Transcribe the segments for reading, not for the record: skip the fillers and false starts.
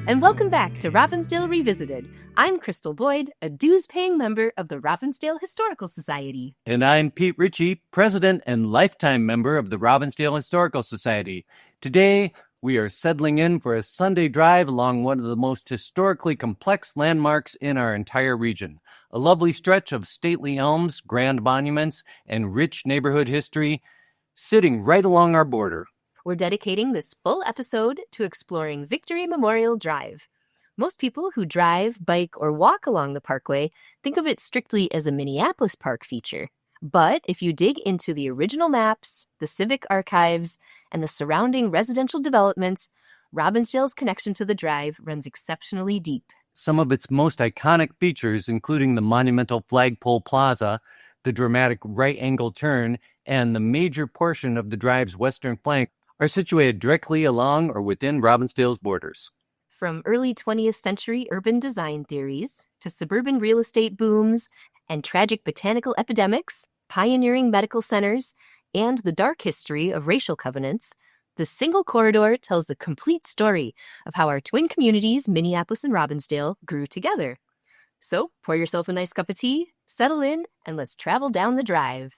and welcome back to Robbinsdale Revisited. I'm Crystal Boyd, a dues-paying member of the Robbinsdale Historical Society. And I'm Pete Ritchie, president and lifetime member of the Robbinsdale Historical Society. Today, we are settling in for a Sunday drive along one of the most historically complex landmarks in our entire region. A lovely stretch of stately elms, grand monuments, and rich neighborhood history sitting right along our border. We're dedicating this full episode to exploring Victory Memorial Drive. Most people who drive, bike, or walk along the parkway think of it strictly as a Minneapolis park feature. But if you dig into the original maps, the civic archives, and the surrounding residential developments, Robbinsdale's connection to the drive runs exceptionally deep. Some of its most iconic features, including the monumental flagpole plaza, the dramatic right-angle turn, and the major portion of the drive's western flank, are situated directly along or within Robbinsdale's borders. From early 20th century urban design theories to suburban real estate booms and tragic botanical epidemics, pioneering medical centers, and the dark history of racial covenants, the single corridor tells the complete story of how our twin communities, Minneapolis and Robbinsdale, grew together. So pour yourself a nice cup of tea, settle in, and let's travel down the drive.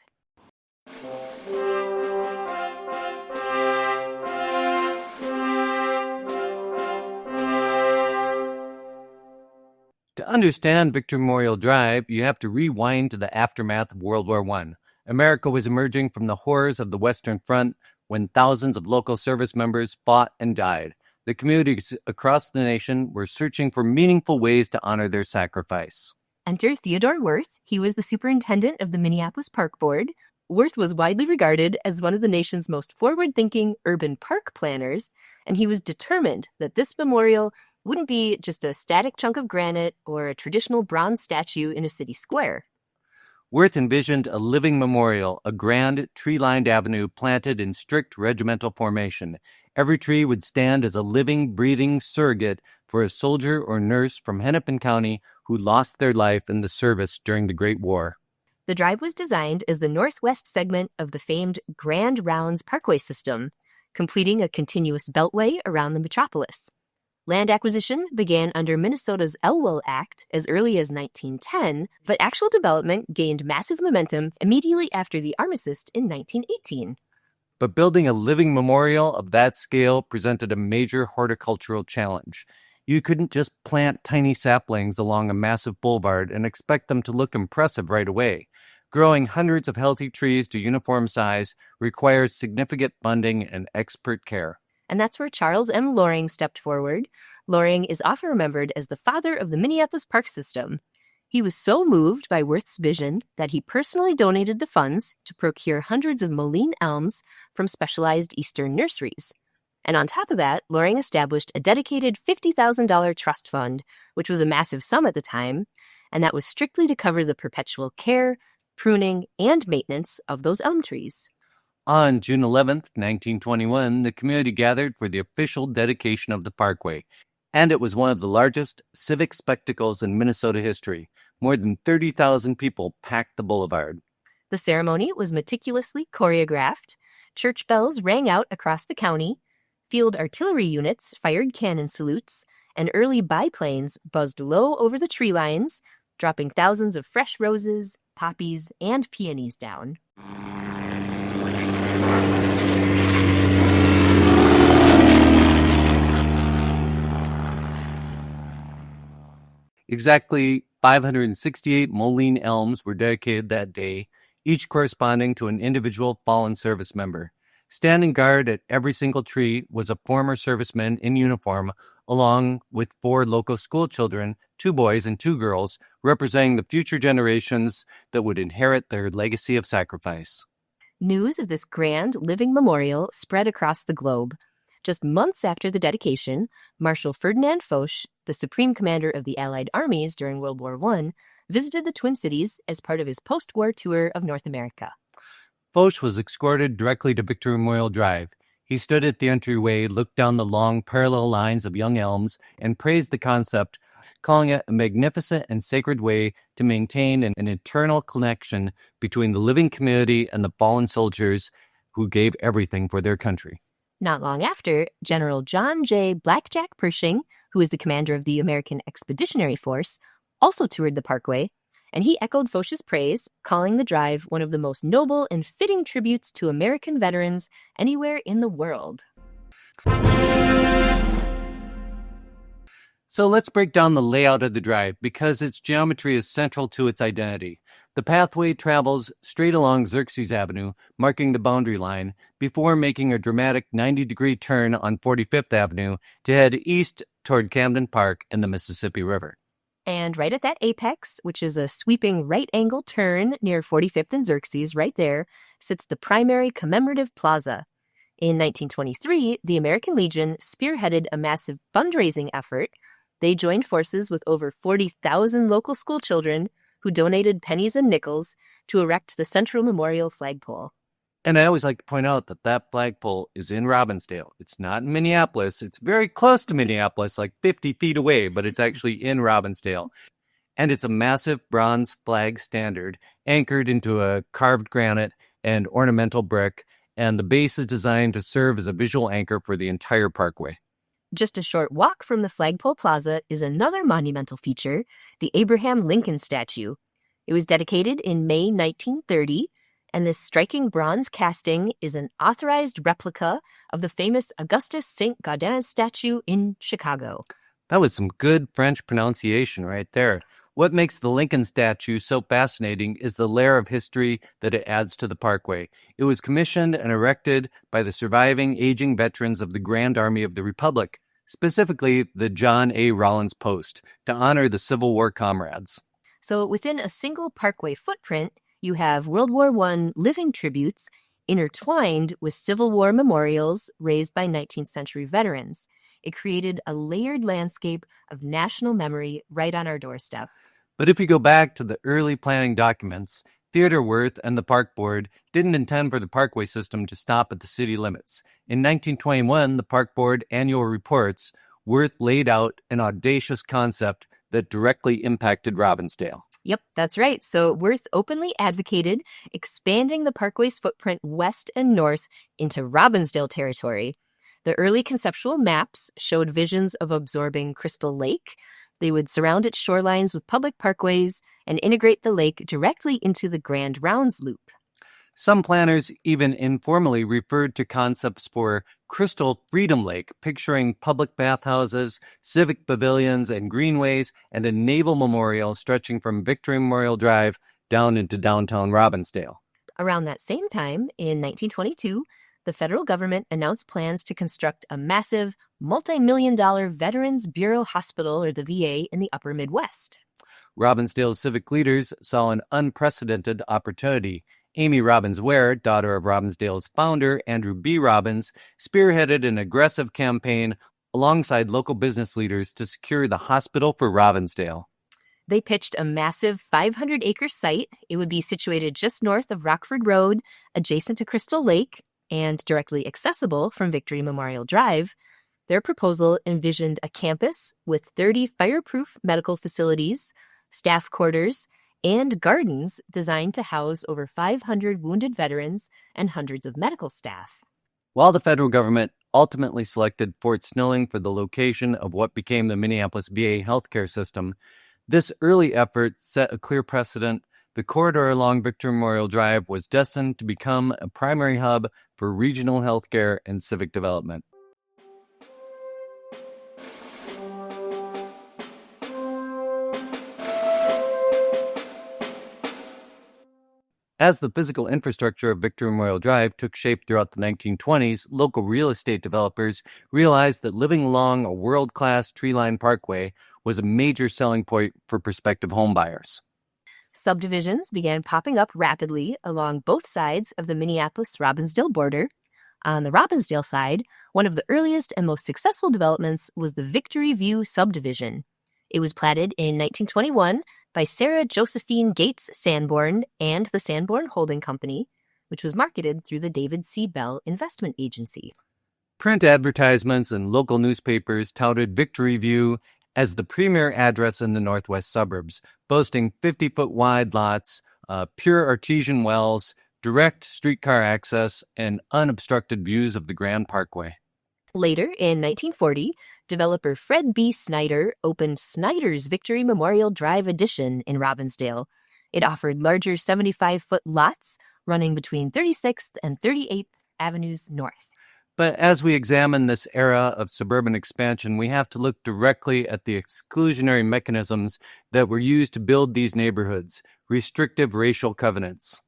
To understand Victory Memorial Drive, you have to rewind to the aftermath of World War I. America was emerging from the horrors of the Western Front when thousands of local service members fought and died. The communities across the nation were searching for meaningful ways to honor their sacrifice. Enter Theodore Wirth. He was the superintendent of the Minneapolis Park Board. Wirth was widely regarded as one of the nation's most forward-thinking urban park planners, and he was determined that this memorial wouldn't be just a static chunk of granite or a traditional bronze statue in a city square. Wirth envisioned a living memorial, a grand, tree-lined avenue planted in strict regimental formation. Every tree would stand as a living, breathing surrogate for a soldier or nurse from Hennepin County who lost their life in the service during the Great War. The drive was designed as the northwest segment of the famed Grand Rounds Parkway system, completing a continuous beltway around the metropolis. Land acquisition began under Minnesota's Elwell Act as early as 1910, but actual development gained massive momentum immediately after the armistice in 1918. But building a living memorial of that scale presented a major horticultural challenge. You couldn't just plant tiny saplings along a massive boulevard and expect them to look impressive right away. Growing hundreds of healthy trees to uniform size requires significant funding and expert care. And that's where Charles M. Loring stepped forward. Loring is often remembered as the father of the Minneapolis park system. He was so moved by Wirth's vision that he personally donated the funds to procure hundreds of mullein elms from specialized Eastern nurseries. And on top of that, Loring established a dedicated $50,000 trust fund, which was a massive sum at the time, and that was strictly to cover the perpetual care, pruning, and maintenance of those elm trees. On June 11th, 1921, the community gathered for the official dedication of the parkway, and it was one of the largest civic spectacles in Minnesota history. More than 30,000 people packed the boulevard. The ceremony was meticulously choreographed. Church bells rang out across the county, field artillery units fired cannon salutes, and early biplanes buzzed low over the tree lines, dropping thousands of fresh roses, poppies, and peonies down. Exactly 568 mullein elms were dedicated that day, each corresponding to an individual fallen service member. Standing guard at every single tree was a former serviceman in uniform, along with 4 local school children, 2 boys and 2 girls, representing the future generations that would inherit their legacy of sacrifice. News of this grand living memorial spread across the globe. Just months after the dedication, Marshal Ferdinand Foch, the supreme commander of the Allied armies during World War I, visited the Twin Cities as part of his post-war tour of North America. Foch was escorted directly to Victory Memorial Drive. He stood at the entryway, looked down the long parallel lines of young elms, and praised the concept, calling it a magnificent and sacred way to maintain an eternal connection between the living community and the fallen soldiers who gave everything for their country. Not long after, General John J. Blackjack Pershing, who was the commander of the American Expeditionary Force, also toured the parkway, and he echoed Foch's praise, calling the drive one of the most noble and fitting tributes to American veterans anywhere in the world. So let's break down the layout of the drive because its geometry is central to its identity. The pathway travels straight along Xerxes Avenue, marking the boundary line, before making a dramatic 90-degree turn on 45th Avenue to head east toward Camden Park and the Mississippi River. And right at that apex, which is a sweeping right-angle turn near 45th and Xerxes, right there, sits the primary commemorative plaza. In 1923, the American Legion spearheaded a massive fundraising effort. They joined forces with over 40,000 local school children who donated pennies and nickels to erect the Central Memorial flagpole. And I always like to point out that that flagpole is in Robbinsdale. It's not in Minneapolis. It's very close to Minneapolis, like 50 feet away, but it's actually in Robbinsdale. And it's a massive bronze flag standard anchored into a carved granite and ornamental brick, and the base is designed to serve as a visual anchor for the entire parkway. Just a short walk from the Flagpole Plaza is another monumental feature, the Abraham Lincoln statue. It was dedicated in May 1930, and this striking bronze casting is an authorized replica of the famous Augustus St. Gaudens statue in Chicago. That was some good French pronunciation right there. What makes the Lincoln statue so fascinating is the layer of history that it adds to the parkway. It was commissioned and erected by the surviving aging veterans of the Grand Army of the Republic, specifically the John A. Rawlins Post, to honor the Civil War comrades. So within a single parkway footprint, you have World War I living tributes intertwined with Civil War memorials raised by 19th century veterans. It created a layered landscape of national memory right on our doorstep. But if you go back to the early planning documents, Theodore Wirth and the Park Board didn't intend for the parkway system to stop at the city limits. In 1921, the Park Board annual reports, Wirth laid out an audacious concept that directly impacted Robbinsdale. Yep, that's right. So Wirth openly advocated expanding the parkway's footprint west and north into Robbinsdale territory. The early conceptual maps showed visions of absorbing Crystal Lake. They would surround its shorelines with public parkways and integrate the lake directly into the Grand Rounds Loop. Some planners even informally referred to concepts for Crystal Freedom Lake, picturing public bathhouses, civic pavilions, and greenways, and a naval memorial stretching from Victory Memorial Drive down into downtown Robbinsdale. Around that same time, in 1922, the federal government announced plans to construct a massive, multi-million-dollar Veterans Bureau Hospital, or the VA, in the upper Midwest. Robbinsdale's civic leaders saw an unprecedented opportunity. Amy Robbins Ware, daughter of Robbinsdale's founder, Andrew B. Robbins, spearheaded an aggressive campaign alongside local business leaders to secure the hospital for Robbinsdale. They pitched a massive 500-acre site. It would be situated just north of Rockford Road, adjacent to Crystal Lake, and directly accessible from Victory Memorial Drive. Their proposal envisioned a campus with 30 fireproof medical facilities, staff quarters, and gardens designed to house over 500 wounded veterans and hundreds of medical staff. While the federal government ultimately selected Fort Snelling for the location of what became the Minneapolis VA healthcare system, this early effort set a clear precedent. The corridor along Victory Memorial Drive was destined to become a primary hub for regional healthcare and civic development. As the physical infrastructure of Victory Memorial Drive took shape throughout the 1920s, local real estate developers realized that living along a world-class tree-lined parkway was a major selling point for prospective homebuyers. Subdivisions began popping up rapidly along both sides of the Minneapolis-Robbinsdale border. On the Robbinsdale side, one of the earliest and most successful developments was the Victory View subdivision. It was platted in 1921 by Sarah Josephine Gates Sanborn and the Sanborn Holding Company, which was marketed through the David C. Bell Investment Agency. Print advertisements and local newspapers touted Victory View as the premier address in the northwest suburbs, boasting 50-foot wide lots, pure artesian wells, direct streetcar access, and unobstructed views of the Grand Parkway. Later, in 1940, developer Fred B. Snyder opened Snyder's Victory Memorial Drive Addition in Robbinsdale. It offered larger 75-foot lots running between 36th and 38th Avenues North. But as we examine this era of suburban expansion, we have to look directly at the exclusionary mechanisms that were used to build these neighborhoods, restrictive racial covenants.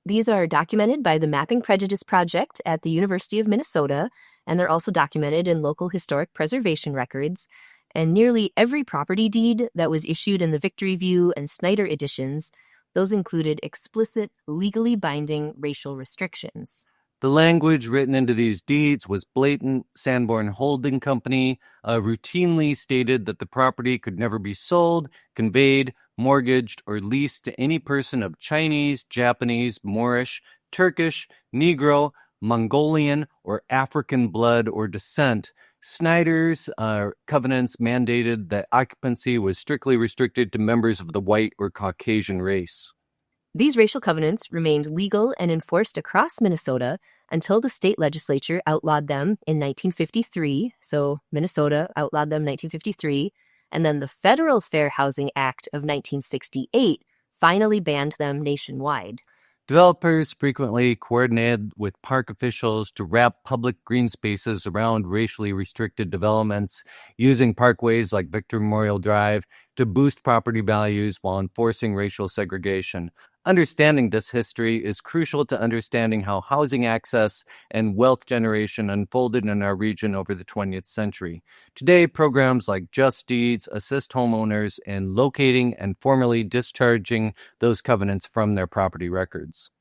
These are documented by the Mapping Prejudice Project at the University of Minnesota, and they're also documented in local historic preservation records. And nearly every property deed that was issued in the Victory View and Snyder editions, those included explicit, legally binding racial restrictions. The language written into these deeds was blatant. Sanborn Holding Company routinely stated that the property could never be sold, conveyed, mortgaged, or leased to any person of Chinese, Japanese, Moorish, Turkish, Negro, Mongolian, or African blood or descent. Snyder's covenants mandated that occupancy was strictly restricted to members of the white or Caucasian race. These racial covenants remained legal and enforced across Minnesota until the state legislature outlawed them in 1953. So Minnesota outlawed them in 1953. And then the Federal Fair Housing Act of 1968 finally banned them nationwide. Developers frequently coordinated with park officials to wrap public green spaces around racially restricted developments, using parkways like Victory Memorial Drive to boost property values while enforcing racial segregation. Understanding this history is crucial to understanding how housing access and wealth generation unfolded in our region over the 20th century. Today, programs like Just Deeds assist homeowners in locating and formally discharging those covenants from their property records.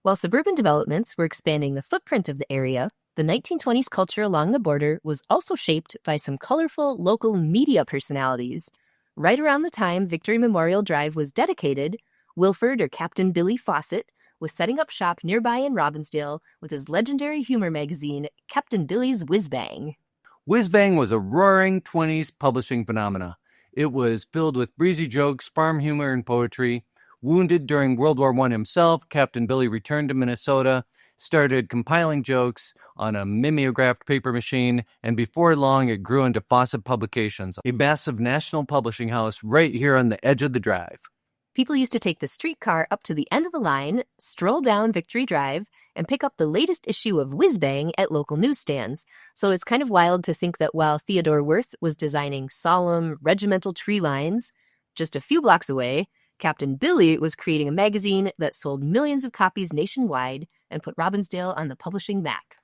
While suburban developments were expanding the footprint of the area, the 1920s culture along the border was also shaped by some colorful local media personalities. Right around the time Victory Memorial Drive was dedicated, Wilford or Captain Billy Fawcett was setting up shop nearby in Robbinsdale with his legendary humor magazine, Captain Billy's Whiz Bang. Whiz Bang was a roaring 20s publishing phenomena. It was filled with breezy jokes, farm humor, and poetry. Wounded during World War I himself, Captain Billy returned to Minnesota, started compiling jokes on a mimeographed paper machine, and before long it grew into Fawcett Publications, a massive national publishing house right here on the edge of the drive. People used to take the streetcar up to the end of the line, stroll down Victory Drive, and pick up the latest issue of Whiz Bang at local newsstands. So it's kind of wild to think that while Theodore Wirth was designing solemn, regimental tree lines, just a few blocks away, Captain Billy was creating a magazine that sold millions of copies nationwide and put Robbinsdale on the publishing map.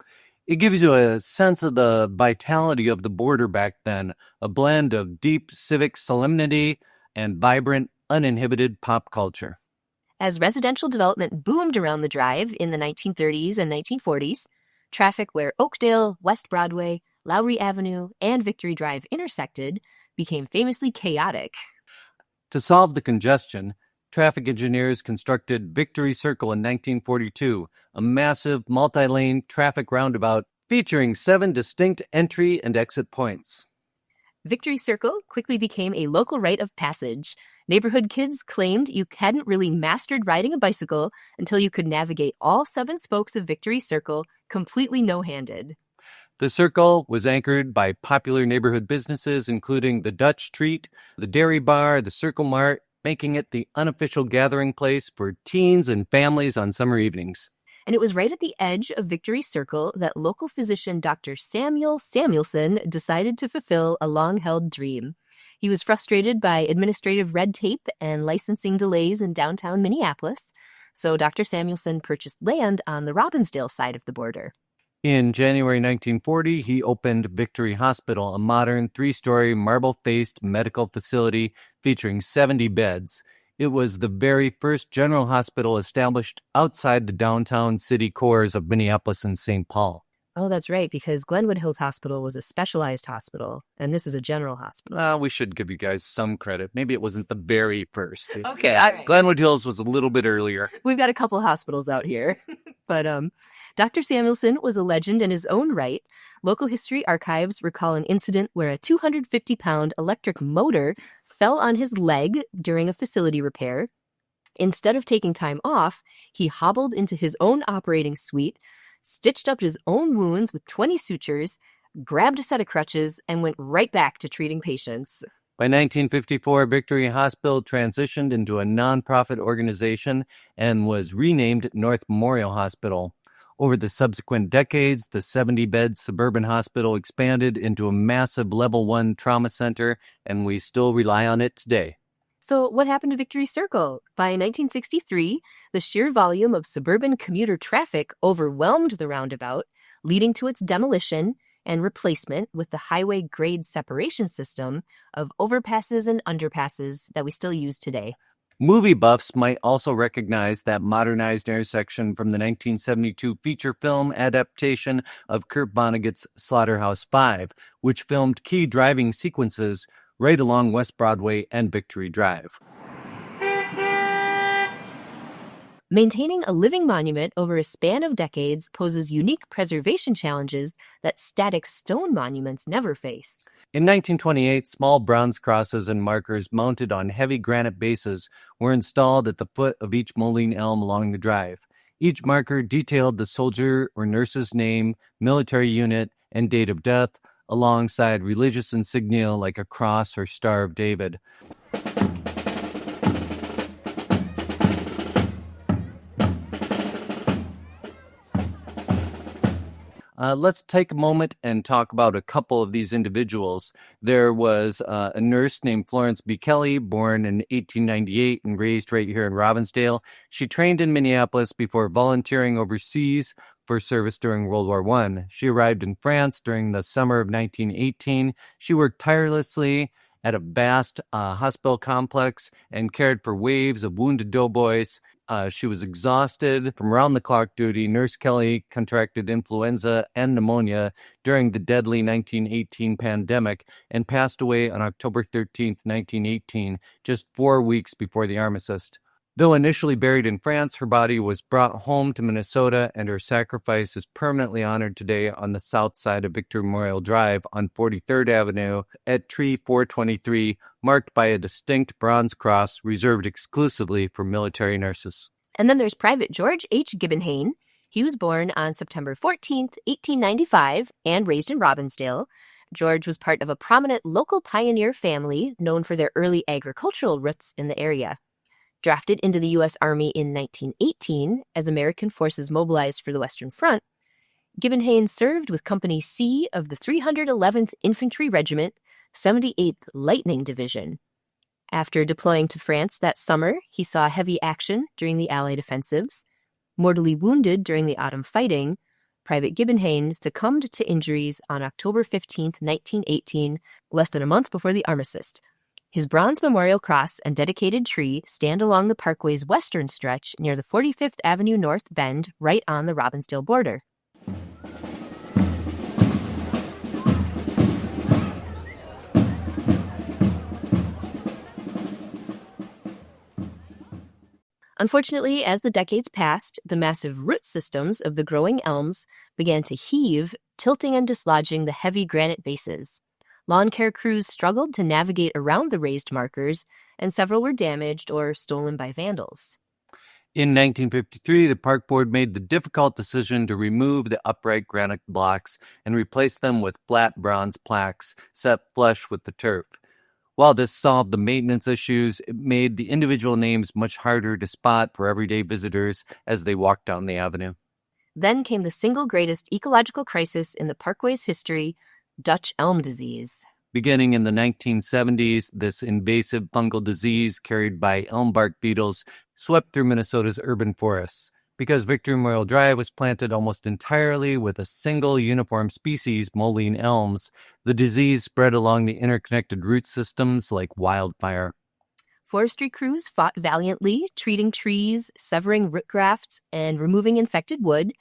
It gives you a sense of the vitality of the border back then, a blend of deep civic solemnity and vibrant, uninhibited pop culture. As residential development boomed around the drive in the 1930s and 1940s, traffic where Oakdale, West Broadway, Lowry Avenue, and Victory Drive intersected became famously chaotic. To solve the congestion, traffic engineers constructed Victory Circle in 1942, a massive multi-lane traffic roundabout featuring 7 distinct entry and exit points. Victory Circle quickly became a local rite of passage. Neighborhood kids claimed you hadn't really mastered riding a bicycle until you could navigate all 7 spokes of Victory Circle completely no-handed. The circle was anchored by popular neighborhood businesses, including the Dutch Treat, the Dairy Bar, the Circle Mart, making it the unofficial gathering place for teens and families on summer evenings. And it was right at the edge of Victory Circle that local physician Dr. Samuel Samuelson decided to fulfill a long-held dream. He was frustrated by administrative red tape and licensing delays in downtown Minneapolis, so Dr. Samuelson purchased land on the Robbinsdale side of the border. In January 1940, he opened Victory Hospital, a modern 3-story marble-faced medical facility featuring 70 beds. It was the very first general hospital established outside the downtown city cores of Minneapolis and St. Paul. Oh, that's right, because Glenwood Hills Hospital was a specialized hospital, and this is a general hospital. We should give you guys some credit. Maybe it wasn't the very first. Okay, all right. Glenwood Hills was a little bit earlier. We've got a couple hospitals out here. But Dr. Samuelson was a legend in his own right. Local history archives recall an incident where a 250-pound electric motor fell on his leg during a facility repair. Instead of taking time off, he hobbled into his own operating suite, stitched up his own wounds with 20 sutures, grabbed a set of crutches, and went right back to treating patients. By 1954, Victory Hospital transitioned into a nonprofit organization and was renamed North Memorial Hospital. Over the subsequent decades, the 70-bed suburban hospital expanded into a massive Level 1 trauma center, and we still rely on it today. So what happened to Victory Circle? By 1963, the sheer volume of suburban commuter traffic overwhelmed the roundabout, leading to its demolition and replacement with the highway grade separation system of overpasses and underpasses that we still use today. Movie buffs might also recognize that modernized intersection from the 1972 feature film adaptation of Kurt Vonnegut's Slaughterhouse-Five, which filmed key driving sequences right along West Broadway and Victory Drive. Maintaining a living monument over a span of decades poses unique preservation challenges that static stone monuments never face. In 1928, small bronze crosses and markers mounted on heavy granite bases were installed at the foot of each Moline elm along the drive. Each marker detailed the soldier or nurse's name, military unit, and date of death, alongside religious insignia like a cross or Star of David. Let's take a moment and talk about a couple of these individuals. There was a nurse named Florence B. Kelly, born in 1898 and raised right here in Robbinsdale. She trained in Minneapolis before volunteering overseas for service during World War I. She arrived in France during the summer of 1918. She worked tirelessly at a vast hospital complex and cared for waves of wounded doughboys. She was exhausted from round-the-clock duty. Nurse Kelly contracted influenza and pneumonia during the deadly 1918 pandemic and passed away on October 13, 1918, just 4 weeks before the armistice. Though initially buried in France, her body was brought home to Minnesota, and her sacrifice is permanently honored today on the south side of Victory Memorial Drive on 43rd Avenue at Tree 423, marked by a distinct bronze cross reserved exclusively for military nurses. And then there's Private George H. Gibbenhain. He was born on September 14th, 1895, and raised in Robbinsdale. George was part of a prominent local pioneer family known for their early agricultural roots in the area. Drafted into the U.S. Army in 1918 as American forces mobilized for the Western Front, Gibbenhain served with Company C of the 311th Infantry Regiment, 78th Lightning Division. After deploying to France that summer, he saw heavy action during the Allied offensives. Mortally wounded during the autumn fighting, Private Gibbenhain succumbed to injuries on October 15, 1918, less than a month before the armistice. His bronze memorial cross and dedicated tree stand along the parkway's western stretch near the 45th Avenue North Bend, right on the Robbinsdale border. Unfortunately, as the decades passed, the massive root systems of the growing elms began to heave, tilting and dislodging the heavy granite bases. Lawn care crews struggled to navigate around the raised markers, and several were damaged or stolen by vandals. In 1953, the Park Board made the difficult decision to remove the upright granite blocks and replace them with flat bronze plaques set flush with the turf. While this solved the maintenance issues, it made the individual names much harder to spot for everyday visitors as they walked down the avenue. Then came the single greatest ecological crisis in the Parkway's history, Dutch Elm Disease. Beginning in the 1970s, this invasive fungal disease carried by elm bark beetles swept through Minnesota's urban forests. Because Victory Memorial Drive was planted almost entirely with a single uniform species, Moline elms, the disease spread along the interconnected root systems like wildfire. Forestry crews fought valiantly, treating trees, severing root grafts, and removing infected wood.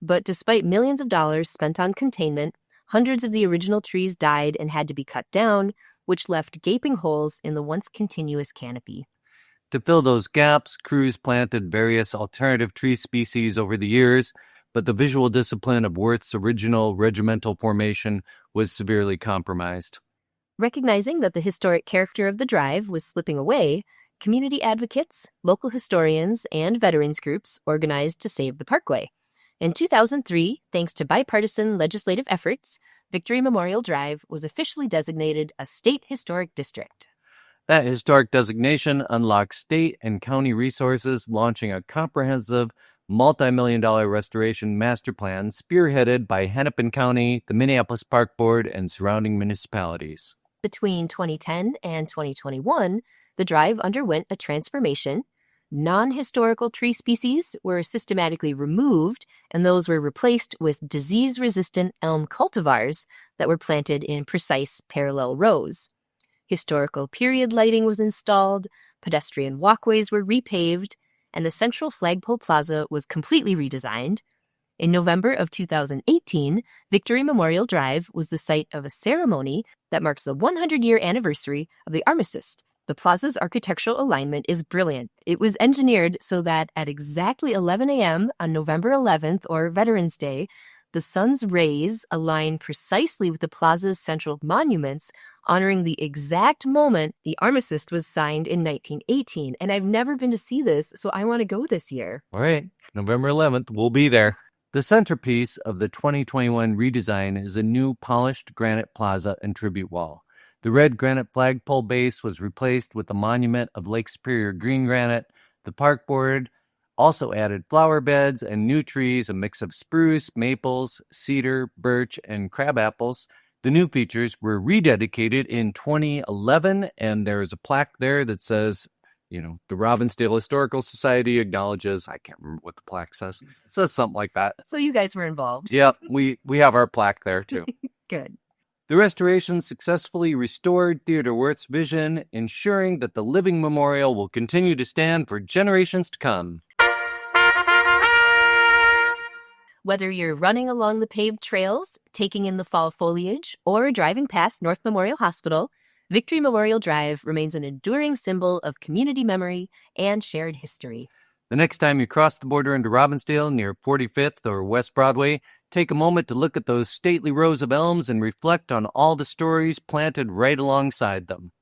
But despite millions of dollars spent on containment, hundreds of the original trees died and had to be cut down, which left gaping holes in the once continuous canopy. To fill those gaps, crews planted various alternative tree species over the years, but the visual discipline of Wirth's original regimental formation was severely compromised. Recognizing that the historic character of the drive was slipping away, community advocates, local historians, and veterans groups organized to save the parkway. In 2003, thanks to bipartisan legislative efforts, Victory Memorial Drive was officially designated a state historic district. That historic designation unlocked state and county resources, launching a comprehensive multi-million-dollar restoration master plan spearheaded by Hennepin County, the Minneapolis Park Board, and surrounding municipalities. Between 2010 and 2021, the drive underwent a transformation. Non-historical tree species were systematically removed, and those were replaced with disease-resistant elm cultivars that were planted in precise parallel rows. Historical period lighting was installed, pedestrian walkways were repaved, and the central flagpole plaza was completely redesigned. In November of 2018, Victory Memorial Drive was the site of a ceremony that marks the 100-year anniversary of the armistice. The plaza's architectural alignment is brilliant. It was engineered so that at exactly 11 a.m. on November 11th, or Veterans Day, the sun's rays align precisely with the plaza's central monuments, honoring the exact moment the armistice was signed in 1918. And I've never been to see this, so I want to go this year. All right, November 11th, we'll be there. The centerpiece of the 2021 redesign is a new polished granite plaza and tribute wall. The red granite flagpole base was replaced with a monument of Lake Superior green granite. The park board also added flower beds and new trees, a mix of spruce, maples, cedar, birch, and crabapples. The new features were rededicated in 2011, and there is a plaque there that says, the Robbinsdale Historical Society acknowledges, I can't remember what the plaque says. It says something like that. So you guys were involved. Yep, we have our plaque there too. Good. The restoration successfully restored Theodore Wirth's vision, ensuring that the living memorial will continue to stand for generations to come. Whether you're running along the paved trails, taking in the fall foliage, or driving past North Memorial Hospital, Victory Memorial Drive remains an enduring symbol of community memory and shared history. The next time you cross the border into Robbinsdale near 45th or West Broadway, take a moment to look at those stately rows of elms and reflect on all the stories planted right alongside them.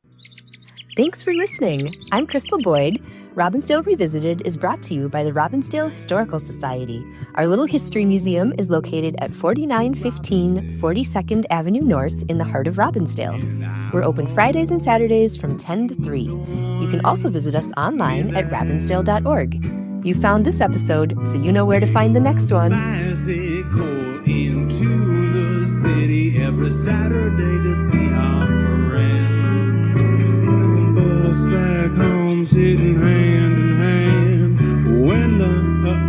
Thanks for listening. I'm Crystal Boyd. Robbinsdale Revisited is brought to you by the Robbinsdale Historical Society. Our little history museum is located at 4915 42nd Avenue North in the heart of Robbinsdale. We're open Fridays and Saturdays from 10 to 3. You can also visit us online at robbinsdale.org. You found this episode, so you know where to find the next one. Bicycle into the city every Saturday to see our friends. And bus back home sitting hand in hand when the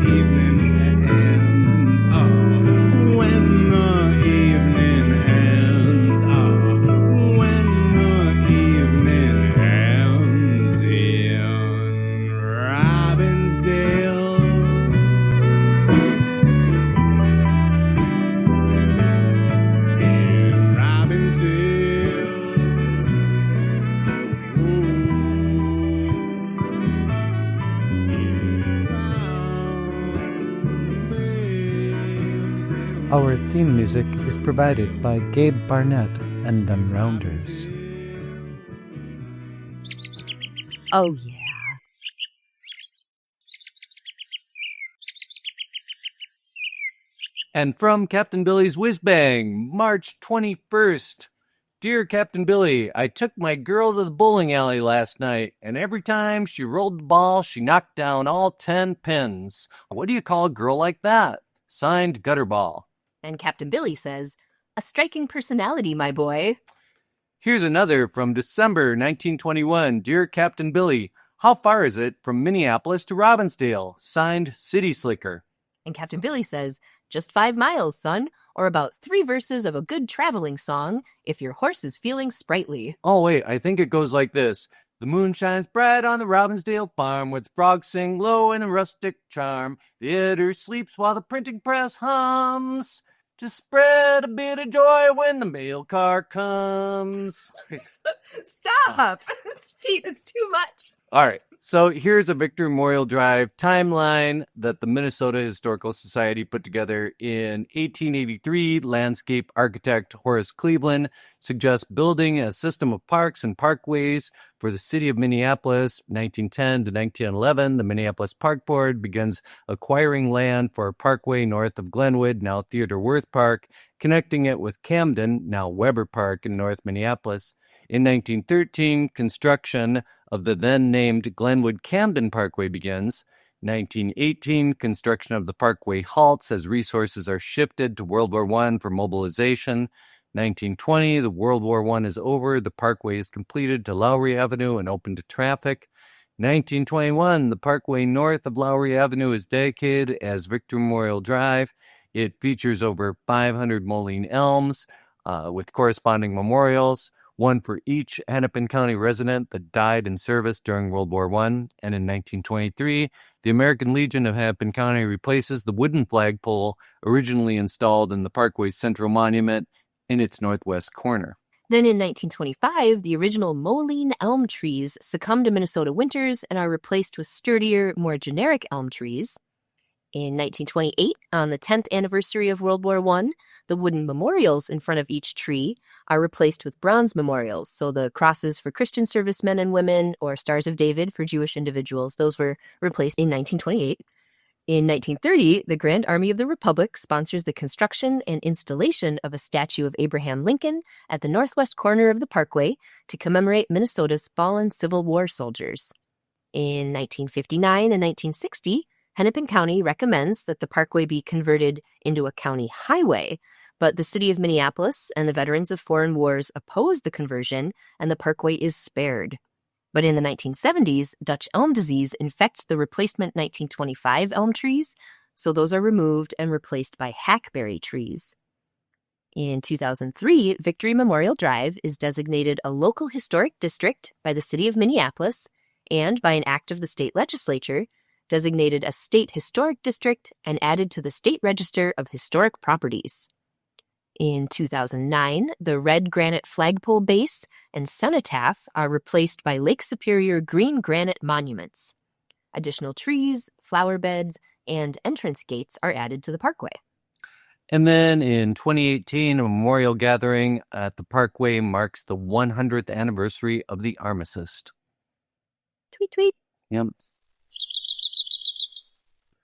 evening ends. Oh, when the evening ends. Oh, when the evening ends in Robbinsdale. Our theme music is provided by Gabe Barnett and Them Rounders. Oh, yeah. And from Captain Billy's Whiz Bang, March 21st. Dear Captain Billy, I took my girl to the bowling alley last night, and every time she rolled the ball, she knocked down all 10 pins. What do you call a girl like that? Signed, Gutterball. And Captain Billy says, a striking personality, my boy. Here's another from December 1921. Dear Captain Billy, how far is it from Minneapolis to Robbinsdale? Signed, City Slicker. And Captain Billy says, just 5 miles, son, or about 3 verses of a good traveling song if your horse is feeling sprightly. Oh, wait, I think it goes like this. The moon shines bright on the Robbinsdale farm, where the frogs sing low in a rustic charm. The editor sleeps while the printing press hums, to spread a bit of joy when the mail car comes. Stop! Pete, it's too much. All right, so here's a Victory Memorial Drive timeline that the Minnesota Historical Society put together in 1883. Landscape architect Horace Cleveland suggests building a system of parks and parkways for the city of Minneapolis. 1910 to 1911, the Minneapolis Park Board begins acquiring land for a parkway north of Glenwood, now Theodore Wirth Park, connecting it with Camden, now Weber Park in North Minneapolis. In 1913, construction of the then-named Glenwood-Camden Parkway begins. 1918, construction of the parkway halts as resources are shifted to World War I for mobilization. 1920, the World War I is over. The parkway is completed to Lowry Avenue and open to traffic. 1921, the parkway north of Lowry Avenue is dedicated as Victory Memorial Drive. It features over 500 Moline elms with corresponding memorials, one for each Hennepin County resident that died in service during World War I. And in 1923, the American Legion of Hennepin County replaces the wooden flagpole originally installed in the parkway's central monument in its northwest corner. Then in 1925, the original Moline elm trees succumb to Minnesota winters and are replaced with sturdier, more generic elm trees. In 1928, on the 10th anniversary of World War I, the wooden memorials in front of each tree are replaced with bronze memorials. So the crosses for Christian servicemen and women, or Stars of David for Jewish individuals, those were replaced in 1928. In 1930, the Grand Army of the Republic sponsors the construction and installation of a statue of Abraham Lincoln at the northwest corner of the parkway to commemorate Minnesota's fallen Civil War soldiers. In 1959 and 1960, Hennepin County recommends that the parkway be converted into a county highway, but the city of Minneapolis and the veterans of foreign wars oppose the conversion, and the parkway is spared. But in the 1970s, Dutch Elm Disease infects the replacement 1925 elm trees, so those are removed and replaced by hackberry trees. In 2003, Victory Memorial Drive is designated a local historic district by the city of Minneapolis and, by an act of the state legislature, designated a state historic district and added to the State Register of Historic Properties. In 2009, the red granite flagpole base and cenotaph are replaced by Lake Superior green granite monuments. Additional trees, flower beds, and entrance gates are added to the parkway. And then in 2018, a memorial gathering at the parkway marks the 100th anniversary of the armistice. Tweet, tweet. Yep.